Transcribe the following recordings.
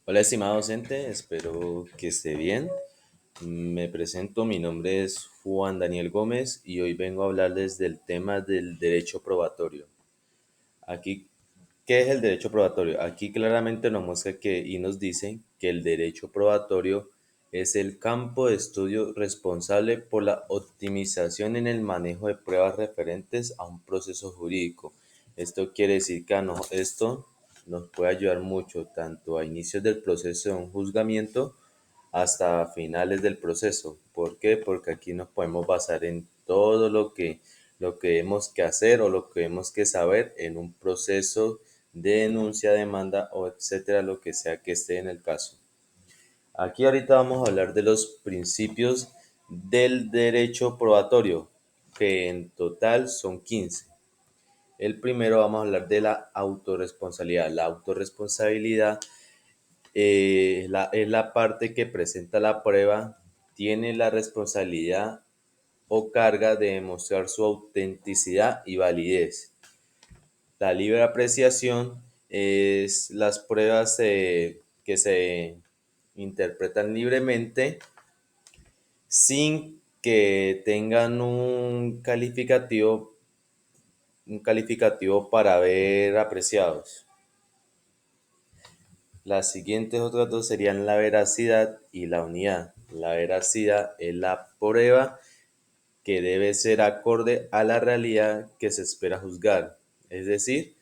Hola, estimado docente, espero que esté bien. Me presento, mi nombre es Juan Daniel Gómez y hoy vengo a hablarles del tema del derecho probatorio. Aquí, ¿qué es el derecho probatorio? Aquí claramente nos muestra y nos dice que el derecho probatorio es el campo de estudio responsable por la optimización en el manejo de pruebas referentes a un proceso jurídico. Esto quiere decir que esto nos puede ayudar mucho tanto a inicios del proceso de un juzgamiento hasta finales del proceso. ¿Por qué? Porque aquí nos podemos basar en todo lo que hemos que hacer o lo que hemos que saber en un proceso de denuncia, demanda o etcétera, lo que sea que esté en el caso. Aquí ahorita vamos a hablar de los principios del derecho probatorio, que en total son 15. El primero vamos a hablar de la autorresponsabilidad. La autorresponsabilidad es la parte que presenta la prueba, tiene la responsabilidad o carga de demostrar su autenticidad y validez. La libre apreciación es las pruebas que se interpretan libremente sin que tengan un calificativo para ver apreciados. Las siguientes otras dos serían la veracidad y la unidad. La veracidad es la prueba que debe ser acorde a la realidad que se espera juzgar. Es decir,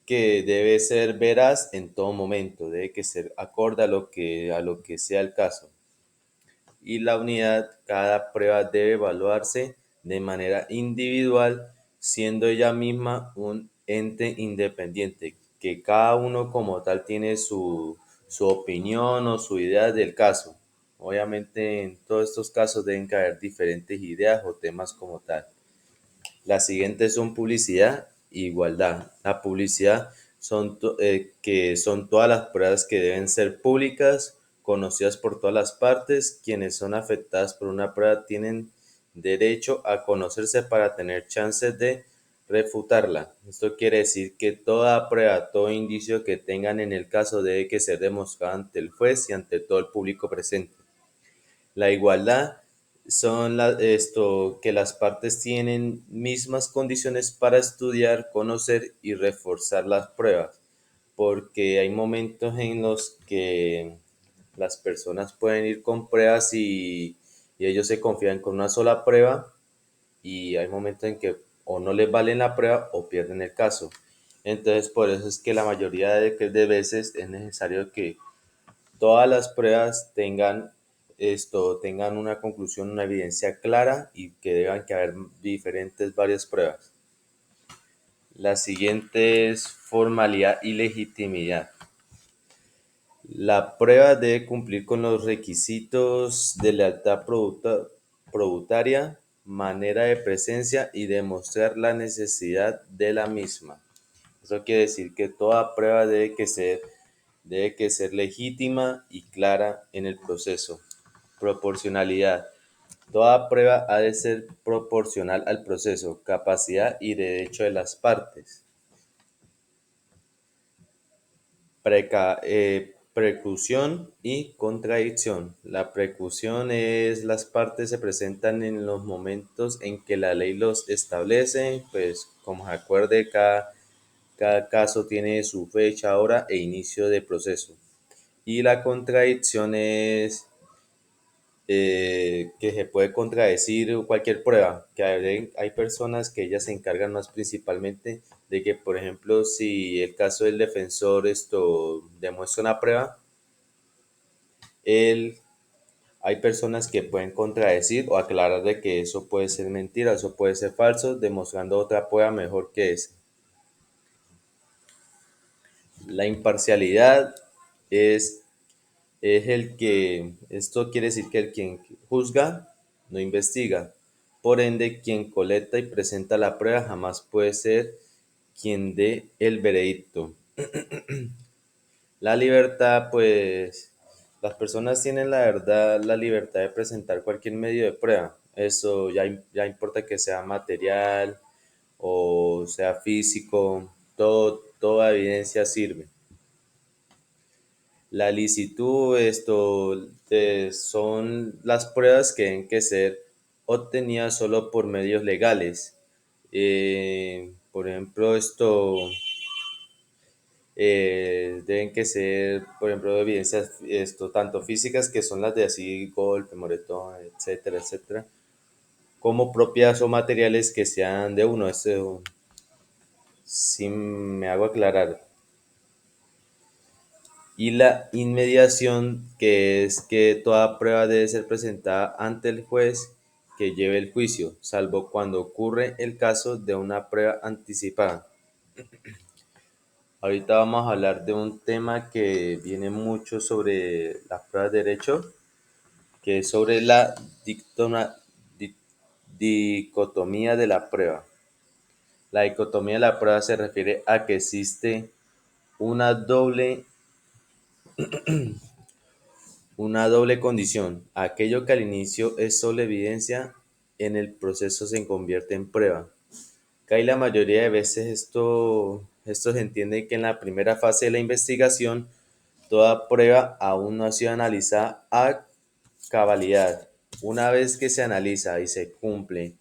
que debe ser veraz en todo momento, debe que ser acorde a lo que sea el caso. Y la unidad, cada prueba debe evaluarse de manera individual, siendo ella misma un ente independiente, que cada uno como tal tiene su opinión o su idea del caso. Obviamente en todos estos casos deben caber diferentes ideas o temas como tal. Las siguientes son publicidad e igualdad. La publicidad que son todas las pruebas que deben ser públicas, conocidas por todas las partes. Quienes son afectadas por una prueba tienen derecho a conocerse para tener chances de refutarla. Esto quiere decir que toda prueba, todo indicio que tengan en el caso debe que ser demostrado ante el juez y ante todo el público presente. La igualdad son esto que las partes tienen mismas condiciones para estudiar, conocer y reforzar las pruebas, porque hay momentos en los que las personas pueden ir con pruebas y ellos se confían con una sola prueba y hay momentos en que o no les valen la prueba o pierden el caso. Entonces, por eso es que la mayoría de veces es necesario que todas las pruebas tengan una conclusión, una evidencia clara y que deban que haber varias pruebas. La siguiente es formalidad y legitimidad. La prueba debe cumplir con los requisitos de lealtad probutaria, manera de presencia y demostrar la necesidad de la misma. Eso quiere decir que toda prueba debe que ser legítima y clara en el proceso. Proporcionalidad. Toda prueba ha de ser proporcional al proceso, capacidad y derecho de las partes. Preclusión y contradicción. La preclusión es las partes se presentan en los momentos en que la ley los establece, pues como se acuerde, cada caso tiene su fecha, hora e inicio de proceso. Y la contradicción es que se puede contradecir cualquier prueba, que hay personas que ellas se encargan más principalmente de que, por ejemplo, si el caso del defensor esto demuestra una prueba, él, hay personas que pueden contradecir o aclarar de que eso puede ser mentira, eso puede ser falso, demostrando otra prueba mejor que esa. La imparcialidad es esto quiere decir que el quien juzga no investiga. Por ende, quien colecta y presenta la prueba jamás puede ser quien dé el veredicto. La libertad, pues, las personas tienen la verdad, la libertad de presentar cualquier medio de prueba. Eso ya importa que sea material o sea físico, toda evidencia sirve. La licitud, son las pruebas que deben que ser obtenidas solo por medios legales. Por ejemplo, deben que ser, por ejemplo, evidencias tanto físicas, que son las de así golpe, moretón, etcétera, etcétera, como propias o materiales que sean de uno. Esto, si me hago aclarar. Y la inmediación, que es que toda prueba debe ser presentada ante el juez que lleve el juicio, salvo cuando ocurre el caso de una prueba anticipada. Ahorita vamos a hablar de un tema que viene mucho sobre las pruebas de derecho, que es sobre la di- dicotomía de la prueba. La dicotomía de la prueba se refiere a que existe una doble Una doble condición: aquello que al inicio es solo evidencia, en el proceso se convierte en prueba. Acá y la mayoría de veces esto se entiende que en la primera fase de la investigación, toda prueba aún no ha sido analizada a cabalidad. Una vez que se analiza y se cumple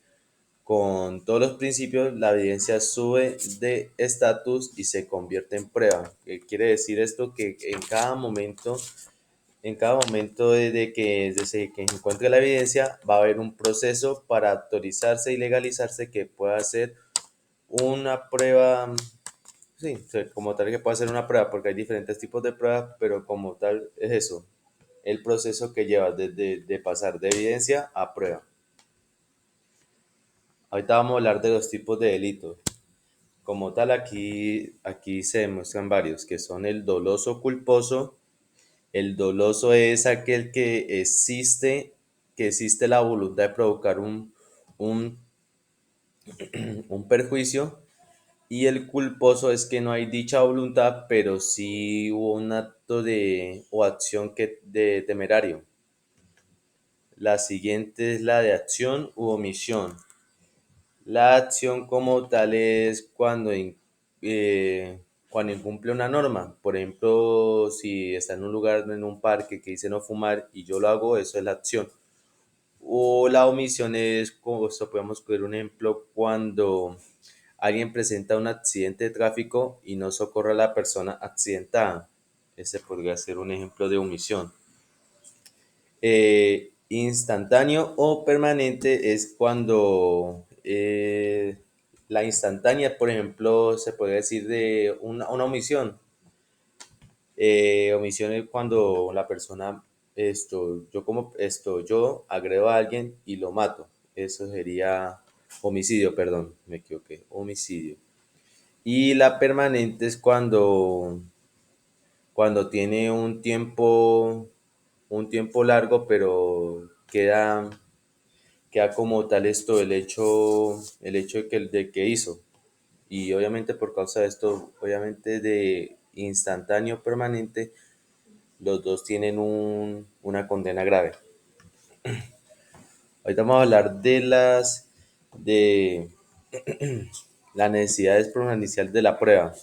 con todos los principios, la evidencia sube de estatus y se convierte en prueba. ¿Qué quiere decir esto? Que en cada momento desde que encuentre la evidencia, va a haber un proceso para autorizarse y legalizarse que pueda ser una prueba. Sí, o sea, como tal que pueda ser una prueba, porque hay diferentes tipos de pruebas, pero como tal es eso, el proceso que lleva desde de pasar de evidencia a prueba. Ahorita vamos a hablar de los tipos de delitos. Como tal, aquí se demuestran varios, que son el doloso culposo. El doloso es aquel que existe la voluntad de provocar un, un perjuicio, y el culposo es que no hay dicha voluntad, pero sí hubo un acto o acción de temerario. La siguiente es la de acción u omisión. La acción como tal es cuando incumple una norma. Por ejemplo, si está en un lugar, en un parque que dice no fumar y yo lo hago, eso es la acción. O la omisión es, como esto podemos coger un ejemplo, cuando alguien presenta un accidente de tráfico y no socorre a la persona accidentada. Ese podría ser un ejemplo de omisión. Instantáneo o permanente es cuando la instantánea, por ejemplo, se puede decir de una omisión. Omisión es cuando la persona, yo agredo a alguien y lo mato. Eso sería homicidio, perdón, me equivoqué, homicidio. Y la permanente es cuando tiene un tiempo largo, pero queda como tal el hecho de que hizo. Y obviamente por causa de esto, obviamente de instantáneo permanente, los dos tienen una condena grave. Ahorita vamos a hablar de las necesidades providenciales de la prueba.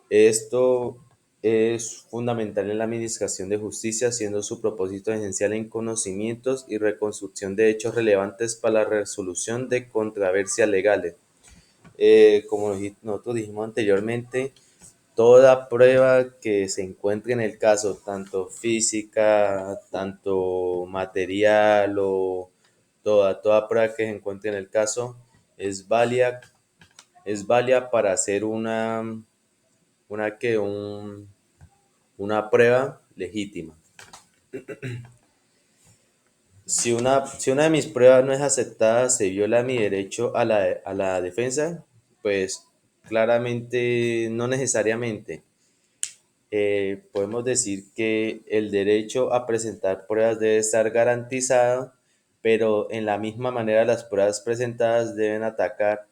Esto es fundamental en la administración de justicia, siendo su propósito esencial en conocimientos y reconstrucción de hechos relevantes para la resolución de controversias legales. Como nosotros dijimos anteriormente, toda prueba que se encuentre en el caso, tanto física, tanto material, o toda prueba que se encuentre en el caso, es válida para hacer una que una prueba legítima. Si una de mis pruebas no es aceptada, se viola mi derecho a la defensa. Pues claramente no necesariamente. Podemos decir que el derecho a presentar pruebas debe estar garantizado, pero en la misma manera las pruebas presentadas deben acatar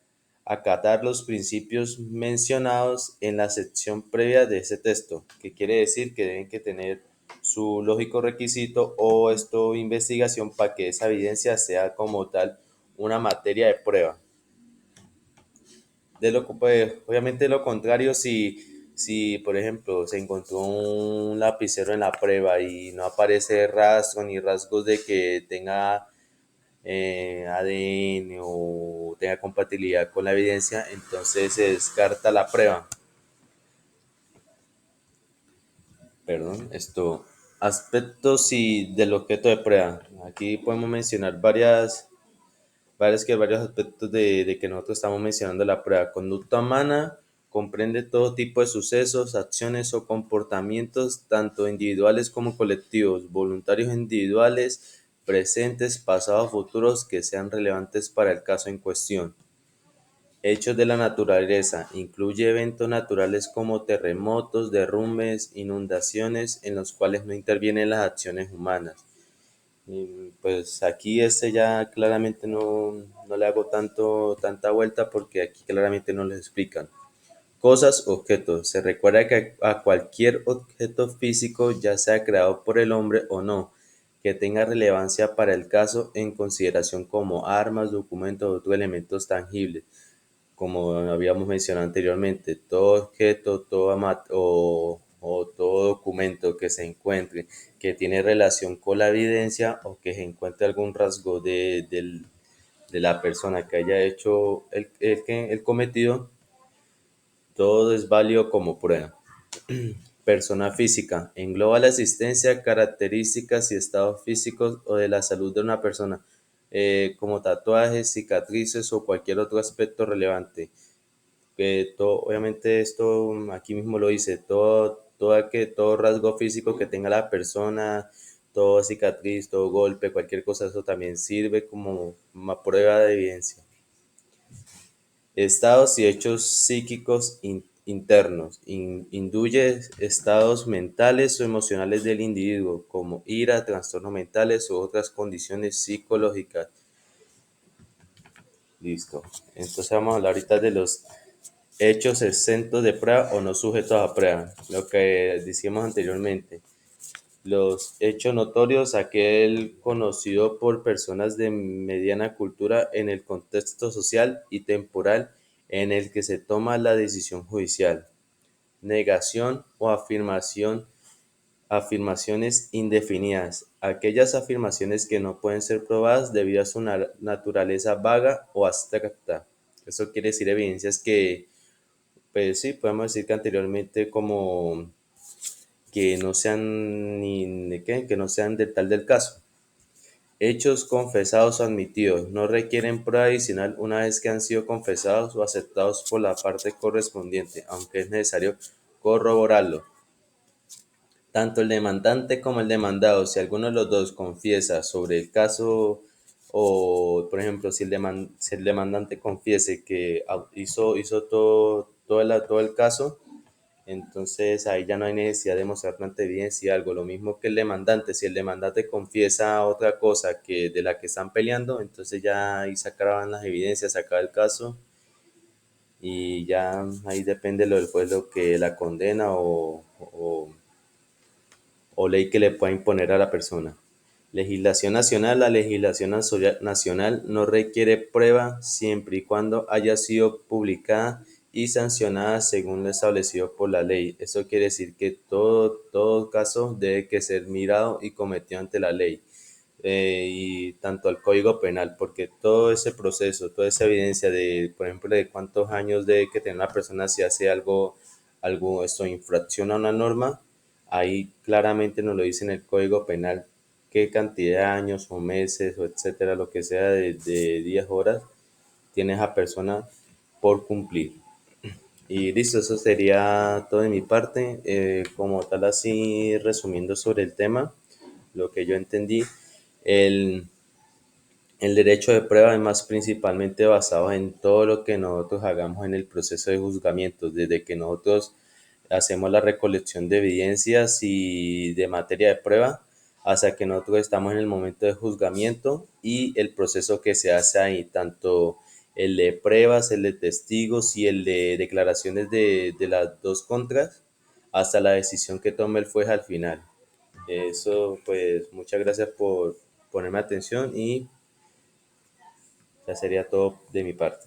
los principios mencionados en la sección previa de ese texto, que quiere decir que deben que tener su lógico requisito o investigación para que esa evidencia sea como tal una materia de prueba. Pues, obviamente lo contrario, si Si, por ejemplo, se encontró un lapicero en la prueba y no aparece rastro ni rasgos de que tenga ADN o tenga compatibilidad con la evidencia, entonces se descarta la prueba. Perdón, aspectos y del objeto de prueba. Aquí podemos mencionar varios aspectos de que nosotros estamos mencionando la prueba. Conducta humana comprende todo tipo de sucesos, acciones o comportamientos, tanto individuales como colectivos, voluntarios individuales, presentes, pasados, futuros, que sean relevantes para el caso en cuestión. Hechos de la naturaleza. Incluye eventos naturales como terremotos, derrumbes, inundaciones, en los cuales no intervienen las acciones humanas. Pues aquí ya claramente no le hago tanta vuelta porque aquí claramente no les explican. Cosas, objetos. Se recuerda que a cualquier objeto físico, ya sea creado por el hombre o no, que tenga relevancia para el caso en consideración como armas, documentos o otros elementos tangibles, como habíamos mencionado anteriormente, todo objeto, o todo documento que se encuentre que tiene relación con la evidencia o que se encuentre algún rasgo de la persona que haya hecho el cometido, todo es válido como prueba. Persona física. Engloba la existencia, características y estados físicos o de la salud de una persona, como tatuajes, cicatrices o cualquier otro aspecto relevante. Obviamente esto aquí mismo lo dice, todo rasgo físico que tenga la persona, toda cicatriz, todo golpe, cualquier cosa, eso también sirve como una prueba de evidencia. Estados y hechos psíquicos internos. Induye estados mentales o emocionales del individuo, como ira, trastornos mentales u otras condiciones psicológicas. Listo. Entonces vamos a hablar ahorita de los hechos exentos de prueba o no sujetos a prueba, lo que decíamos anteriormente. Los hechos notorios, aquel conocido por personas de mediana cultura en el contexto social y temporal en el que se toma la decisión judicial. Negación o afirmaciones indefinidas, aquellas afirmaciones que no pueden ser probadas debido a su naturaleza vaga o abstracta. Eso quiere decir evidencias que, pues sí, podemos decir que anteriormente como que no sean que no sean del tal del caso. Hechos confesados o admitidos no requieren prueba adicional una vez que han sido confesados o aceptados por la parte correspondiente, aunque es necesario corroborarlo. Tanto el demandante como el demandado, si alguno de los dos confiesa sobre el caso, o por ejemplo, si el demandante confiese que hizo todo el caso, entonces ahí ya no hay necesidad de mostrar tanta evidencia algo. Lo mismo que el demandante, si el demandante confiesa otra cosa que de la que están peleando, entonces ya ahí sacaban las evidencias, sacaba el caso y ya ahí depende lo del juez lo que la condena o ley que le pueda imponer a la persona. Legislación nacional. La legislación nacional no requiere prueba siempre y cuando haya sido publicada y sancionada según lo establecido por la ley. Eso quiere decir que todo caso debe que ser mirado y cometido ante la ley. Y tanto al Código Penal, porque todo ese proceso, toda esa evidencia de, por ejemplo, de cuántos años debe que tener una persona si hace infracción a una norma, ahí claramente nos lo dice en el Código Penal, qué cantidad de años o meses o etcétera, lo que sea de días, horas, tiene esa persona por cumplir. Y listo, eso sería todo de mi parte. Como tal, así resumiendo sobre el tema, lo que yo entendí, el, el derecho de prueba es más principalmente basado en todo lo que nosotros hagamos en el proceso de juzgamiento, desde que nosotros hacemos la recolección de evidencias y de materia de prueba, hasta que nosotros estamos en el momento de juzgamiento y el proceso que se hace ahí, tanto el de pruebas, el de testigos y el de declaraciones de las dos contras, hasta la decisión que tome el juez al final. Eso, pues, muchas gracias por ponerme atención y ya sería todo de mi parte.